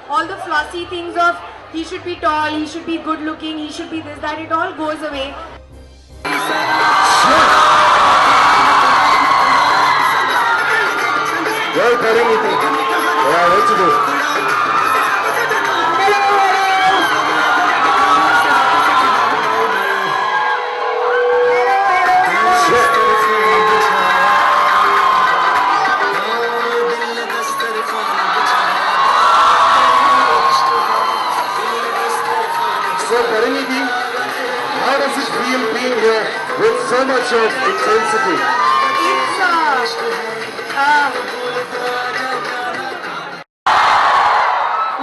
all the flossy things of he should be tall, he should be good looking, he should be this, that, it all goes away. Well, Pariniti. Yeah, what to do? So, Pariniti, how does it feel being here with so much of intensity?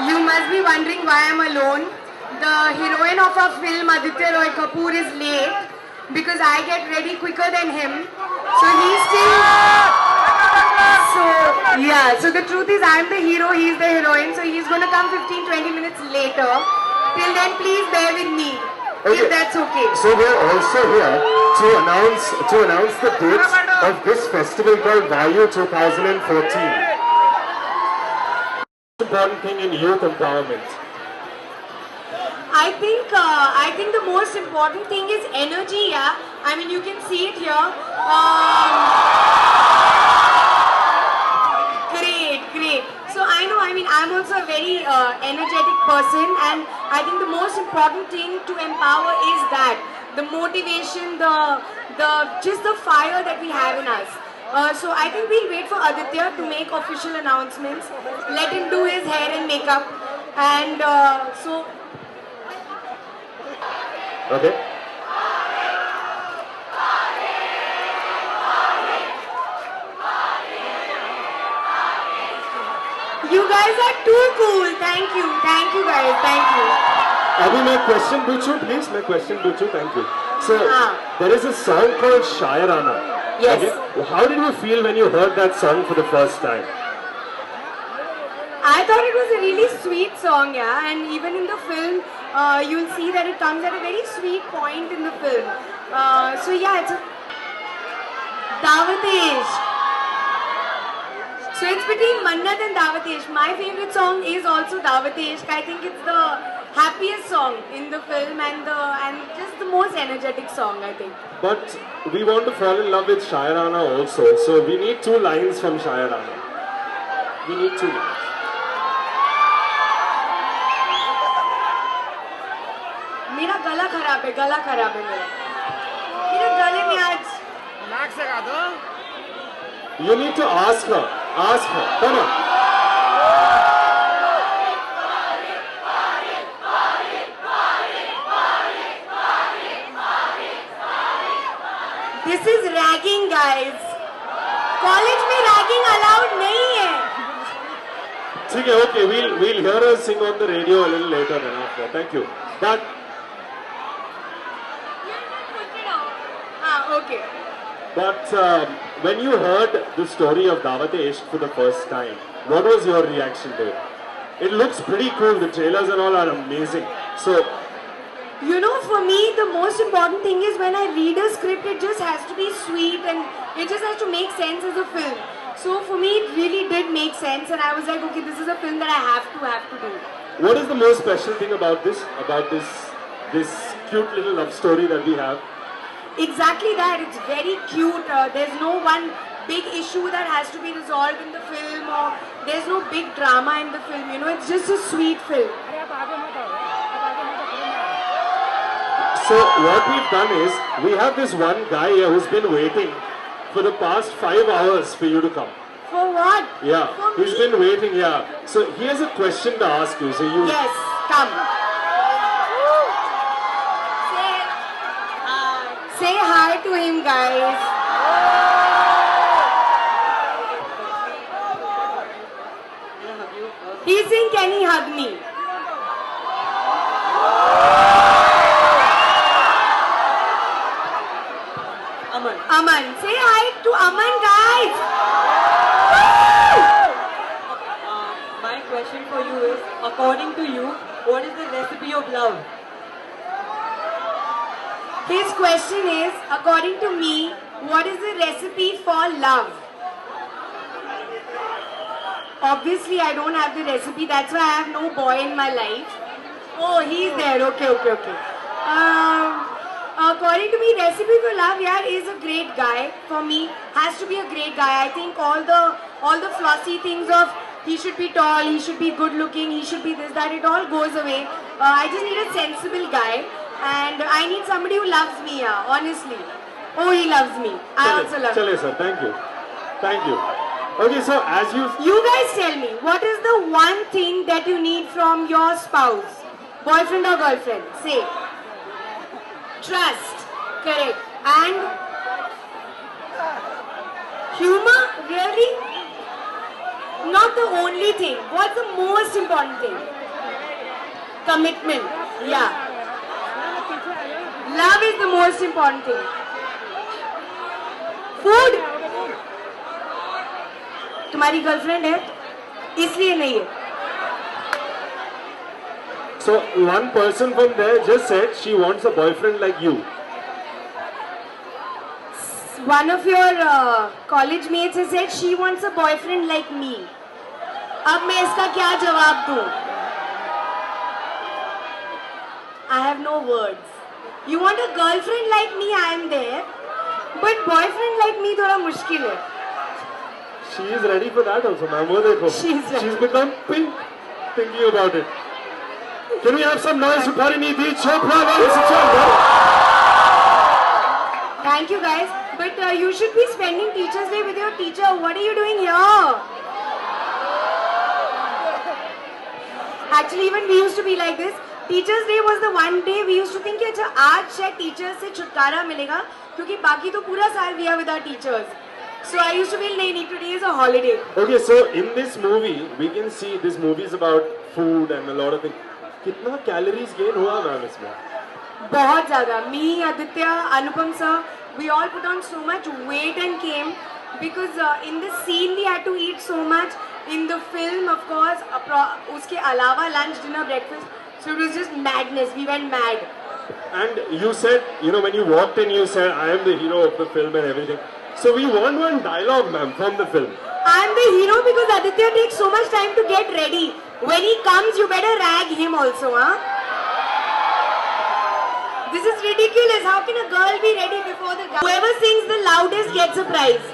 You must be wondering why I'm alone. The heroine of our film, Aditya Roy Kapoor, is late because I get ready quicker than him. So he's still... So the truth is I'm the hero, he's the heroine. So he's going to come 15-20 minutes later. Till then, please bear with me. Okay. If that's okay. So we're also here to announce the dates of this festival called Vayu 2014. Important thing in youth empowerment. I think the most important thing is energy. Yeah, I mean you can see it here. Great. So I know. I mean I'm also a very energetic person, and I think the most important thing to empower is that the motivation, just the fire that we have in us. So I think we'll wait for Aditya to make official announcements. Let him do his hair and makeup, and Okay. You guys are too cool. Thank you guys. Thank you. Abhi, my question पूछूं, please. My question पूछूं. Thank you. So there is a song called Shayarana. Yes. Okay? How did you feel when you heard that song for the first time? I thought it was a really sweet song, yeah, and even in the film, you'll see that it comes at a very sweet point in the film. So yeah, it's a Davatesh. So it's between Mannat and Davatesh. My favorite song is also Davatesh. I think it's the happiest song in the film and just the most energetic song, I think. But we want to fall in love with Shayarana also, so we need 2 lines from Shayarana. We need 2 lines. मेरा गला खराब है मेरे गले में आज नाक से गा दो. You need to ask her. Come on. This is ragging, guys. College में ragging allowed नहीं है. ठीक है, okay. We'll hear her sing on the radio a little later than after. Thank you. But Okay. But when you heard the story of Davatesh for the first time, what was your reaction to it? It looks pretty cool. The trailers and all are amazing. So, you know, for me, the most important thing is when I read a script, it just has to be sweet and it just has to make sense as a film. So for me, it really did make sense, and I was like, okay, this is a film that I have to do. What is the most special thing about this cute little love story that we have? Exactly that. It's very cute. There's no one big issue that has to be resolved in the film, or there's no big drama in the film. You know, it's just a sweet film. So what we've done is, we have this one guy here who's been waiting for the past 5 hours for you to come. For what? Yeah, for he's me? been waiting, yeah. So here's a question to ask you. So you... Yes, come. Say hi to him, guys. He's saying, can he hug me? Aman. Say hi to Aman, guys. My question for you is, according to you, what is the recipe of love? His question is, according to me, what is the recipe for love? obviously I don't have the recipe. That's why I have no boy in my life. Oh, he's there. Okay. According to me, Recipe for Love, yeah, is a great guy. For me, has to be a great guy. I think all the flossy things of he should be tall, he should be good looking, he should be this, that, it all goes away. I just need a sensible guy, and I need somebody who loves me, yeah, honestly. Oh, he loves me. I also love him. Chale sir, thank you. Okay, so as You guys tell me, what is the one thing that you need from your spouse? Boyfriend or girlfriend? Say. Trust. Correct. And humor? Really? Not the only thing. What's the most important thing? Commitment. Yeah. Love is the most important thing. Food? तुम्हारी girlfriend है इसलिए नहीं है. So one person from there just said she wants a boyfriend like you. One of your college mates has said she wants a boyfriend like me. अब मैं इसका क्या जवाब दूं? I have no words. You want a girlfriend like me? I am there. But boyfriend like me थोड़ा मुश्किल है. She is ready for that also, ma'am. वो देखो. She's become pink thinking about it. Can we have some noise for Parinidhi Chopra, ladies and gentlemen? Thank you guys. But you should be spending Teachers' Day with your teacher. What are you doing here? Actually, even we used to be like this. Teachers' Day was the one day we used to think कि अच्छा आज शायद teachers से छुटकारा मिलेगा क्योंकि बाकी तो पूरा साल we are with our teachers. So I used to feel नहीं today is a holiday. Okay, so in this movie we can see this movie is about food and a lot of things. कितना calories gain हुआ ma'am इसमें? बहुत ज़्यादा. Me, Aditya, Anupam sir, we all put on so much weight and came because in the scene we had to eat so much. In the film, of course, उसके अलावा lunch, dinner, breakfast. So it was just madness. We went mad. And you said, you know, when you walked in, you said, I am the hero of the film and everything. So we want one dialogue, ma'am, from the film. I am the hero because Aditya takes so much time to get ready. When he comes, you better rag him also, huh? This is ridiculous. How can a girl be ready before the guy? Whoever sings the loudest gets a prize.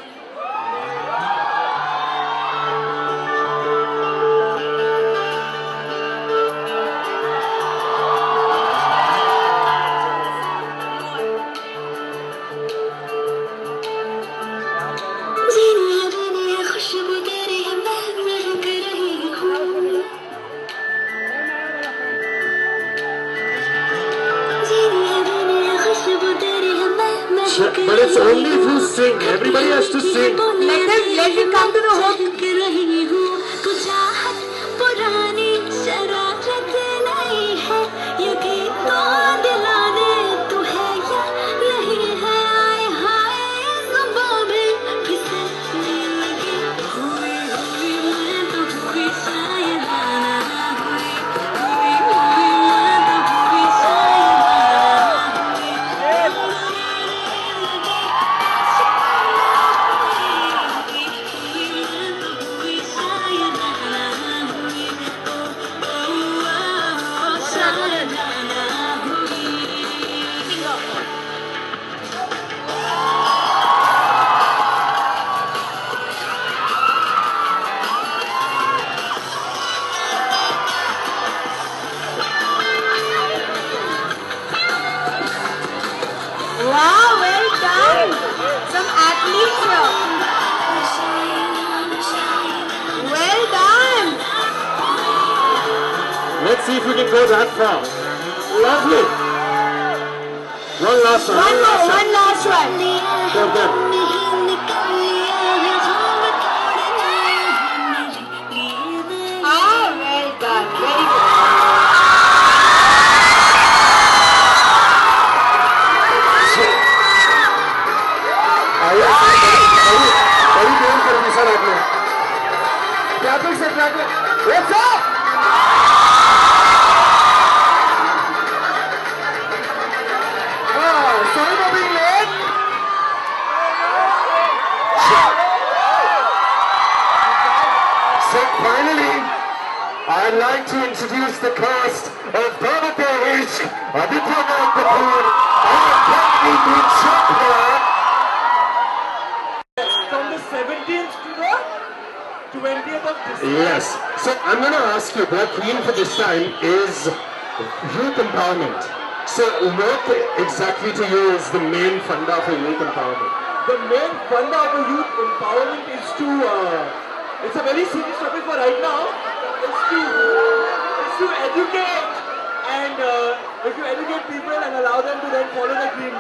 But it's only if you sing. Everybody has to sing. Let him come to the hook. Wow, well done. Some athletes here. Well done. Let's see if we can go that far. Lovely. One last one. One last one. Go then. Oh, well done. Very good. What's up? Sorry for being late. introduce the cast of Davate Ishq, Aditya Nath Kapoor, and Ranveer Chopra. From the 17th to the 20th of December. Yes. So I'm going to ask you, the theme for this time is youth empowerment. So what exactly to you is the main funda for youth empowerment? The main funda of the youth empowerment is to, it's a very serious topic for right now, is to educate, and if you educate people and allow them to then follow their dreams,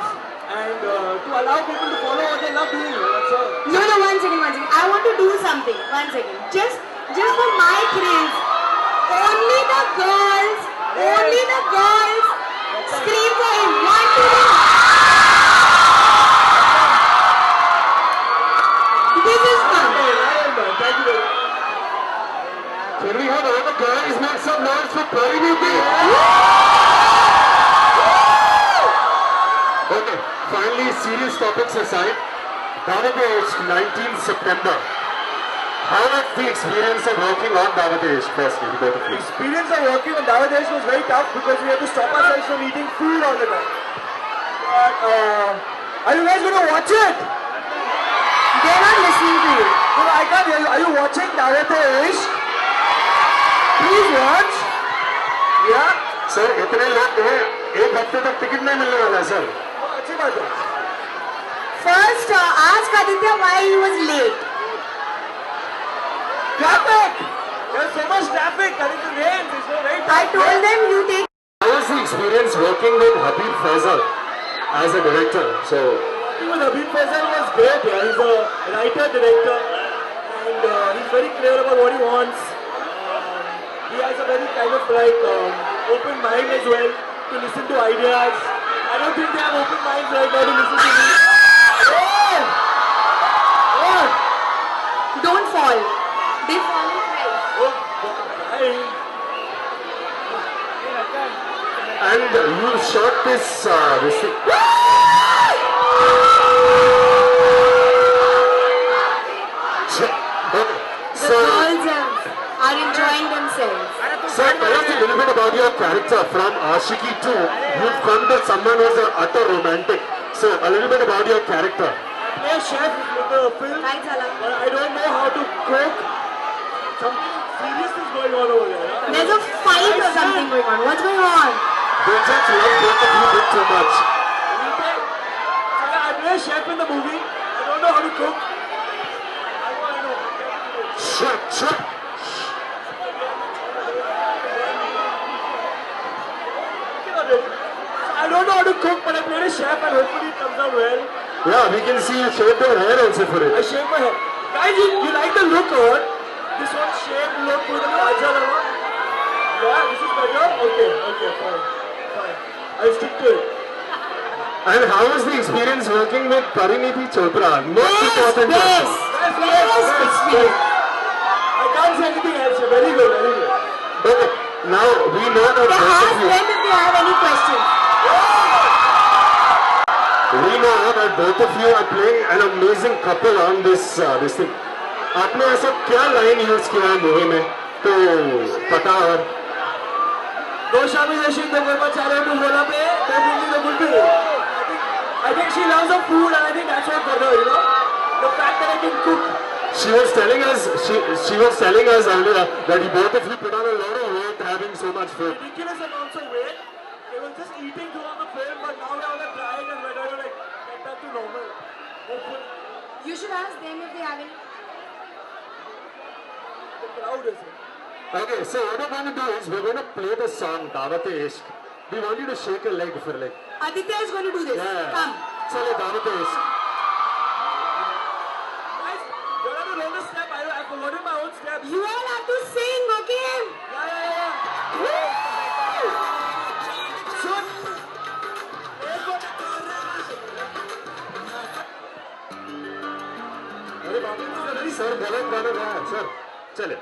and to allow people to follow what they love doing, that's all. No, one second. I want to do something. 1 second. Just for my thrills. Only the girls scream for him. 1, 2, 3. This is fun. Thank you very much. Can we have all the guys make some noise for Pariniti? Okay, finally, serious topics aside, Davate Ishq, 19th September. How was the experience of working on Davate Ishq, firstly, both of you? Experience of working on Davate Ishq was very tough because we had to stop ourselves from eating food all the time. But, are you guys going to watch it? They're not listening to you. No, I can't hear you. Are you watching Davate Ishq? Please watch. Yeah? Sir इतने लोग हैं, एक हफ्ते तक ticket नहीं मिलने वाला है सर. अच्छी बात है. First, ask Aditya why he was late. Traffic! There's so much traffic and it's rain. It's so very I told them you take. How was the experience working with Habib Faisal as a director? So, working with Habib Faisal was great. Yeah. He's a writer, director, and he's very clear about what he wants. He has a very kind of like open mind as well to listen to ideas. I don't think they have open minds right now to listen to me. Oh! What? Don't fall. They fall in price. Oh, and you shot this thing. Okay. The girls are enjoying themselves. So tell us a little bit about your character from Ashiki 2. You've come to someone who's an utter romantic. So a little bit about your character. I play a chef with the film, Hi, Zala. but I don't know how to cook. Something serious is going on over there. Yeah? There's a fight or something going on. What's going on? They just love both of you a bit too much. So yeah, I play a chef in the movie. I don't know how to cook. I want to know. Shut. I don't know how to cook, but I played a chef and hopefully it comes out well. Yeah, we can see you shaved your hair also for I it. shaved my hair. Guys, you like the look or what? This one shaved look with the kajal or what? Yeah, this is better? Okay, fine. I'll stick to it. And how was the experience working with Pariniti Chopra? Most important Yes. person. I can't say anything else. Very good. Okay, now we know that They both ask of you. them if they have any questions. We know that both of you are playing an amazing couple on this thing. आपने ऐसा क्या line use किया है movie में तो पता और दो शामी जैसी दो कर्मचारी को बोला पे दो बुल्ली दो बुल्ली. I think she loves the food and I think that's what got her, you know. The fact that I can cook. she was telling us earlier that you both of you put on a lot of weight having so much food. Ridiculous amounts of weight. They were just eating throughout the film, but now they're on a diet and we're trying to like get back to normal. Hopefully, You should ask them if they have any. the crowd is it. Okay, so what we're going to do is we're going to play the song Davate Ishq. We want you to shake a leg for like. Aditya is going to do this. Yeah. Come. Chale Davate Ishq. Guys, you're on the roller step. I've forgotten my own steps. You all have to sing, okay? Yeah. Shoot. अरे बाबू sir गलत गाना गाया sir चले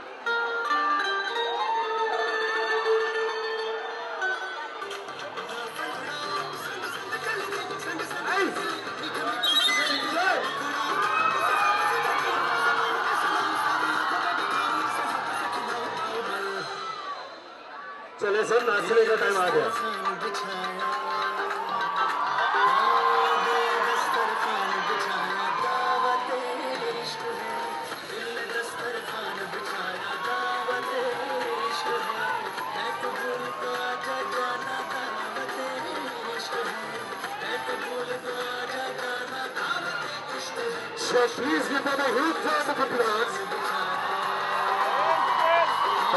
चले sir, नाचने का time आ गया. So please give them a huge round of applause.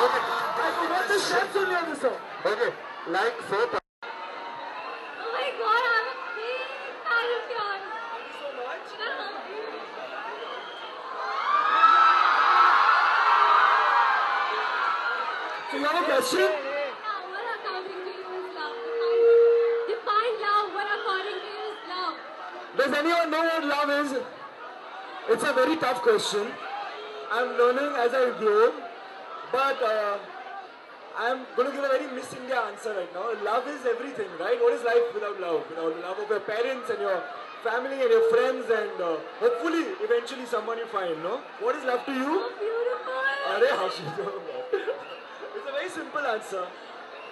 Okay. I forgot the steps only on this song. Okay. Like 4. Oh my god, I'm a big fan of yours. Thank you so much. So you have a question? What according to you is love? Define love. What according to you is love? Does anyone know what love is? It's a very tough question. I'm learning as I grow, but I'm going to give a very Miss India answer right now. Love is everything, right? What is life without love? Without the love of your parents and your family and your friends and hopefully eventually someone you find, no? What is love to you? Beautiful. Arey, how should you know that? It's a very simple answer.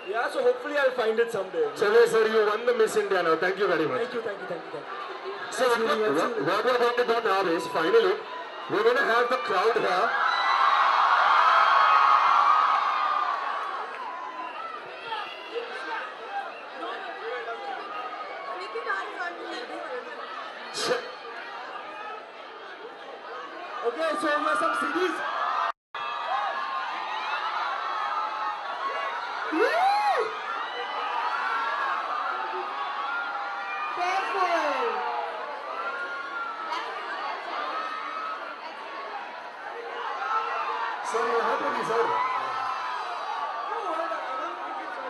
Yeah, so hopefully I'll find it someday. Chale sir, you won the Miss India now. Thank you very much. Thank you, thank you, thank you, thank you. So what we're going to do now is, finally, we're going to have the crowd here. Okay, so we have some CDs. Careful. Sir, you're happy, sir.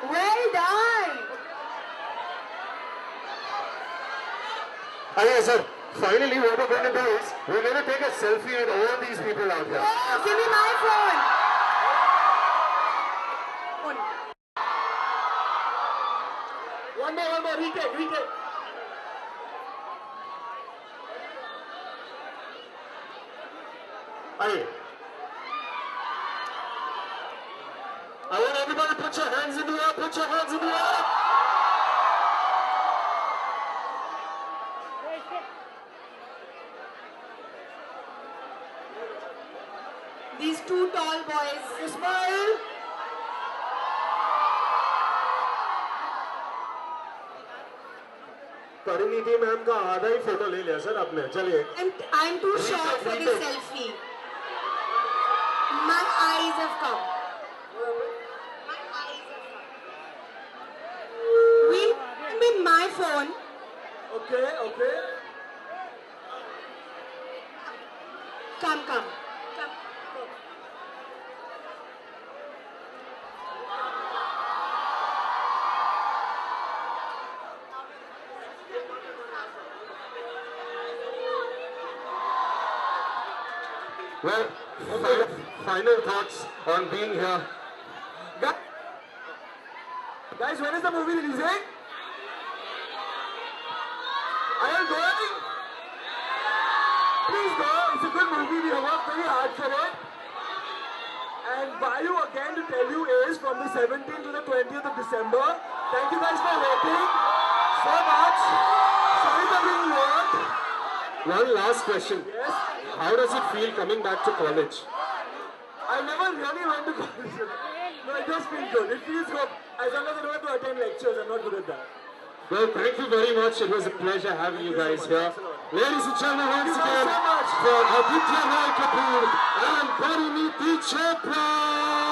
Well done. Okay, sir. Finally, what we're going to do is, we're going to take a selfie with all these people out here. Oh, give me my phone. One more, retake. Aye. I want everybody to put your hands in the air, put your hands in the air. These two tall boys. Smile. Parineeti ma'am का आधा ही photo ले लिया sir आपने. चलिए. I'm too short for this selfie. My eyes have come. My eyes have come. Will give me my phone. Okay. Come. Well, final thoughts on being here. Guys, when is the movie releasing? Are you going? Please go. It's a good movie. We have worked very hard for it. And Vayu, again to tell you, is from the 17th to the 20th of December. Thank you guys for waiting so much. Sorry for being late. One last question. Yes. How does it feel coming back to college? I never really went to college. No, it does feel good. It feels good. As long as I don't have to attend lectures, I'm not good at that. Well, thank you very much. It was a pleasure having you guys here. Ladies and gentlemen, once again, so much. for Aditya Roy Kapoor and Pariniti Chopra.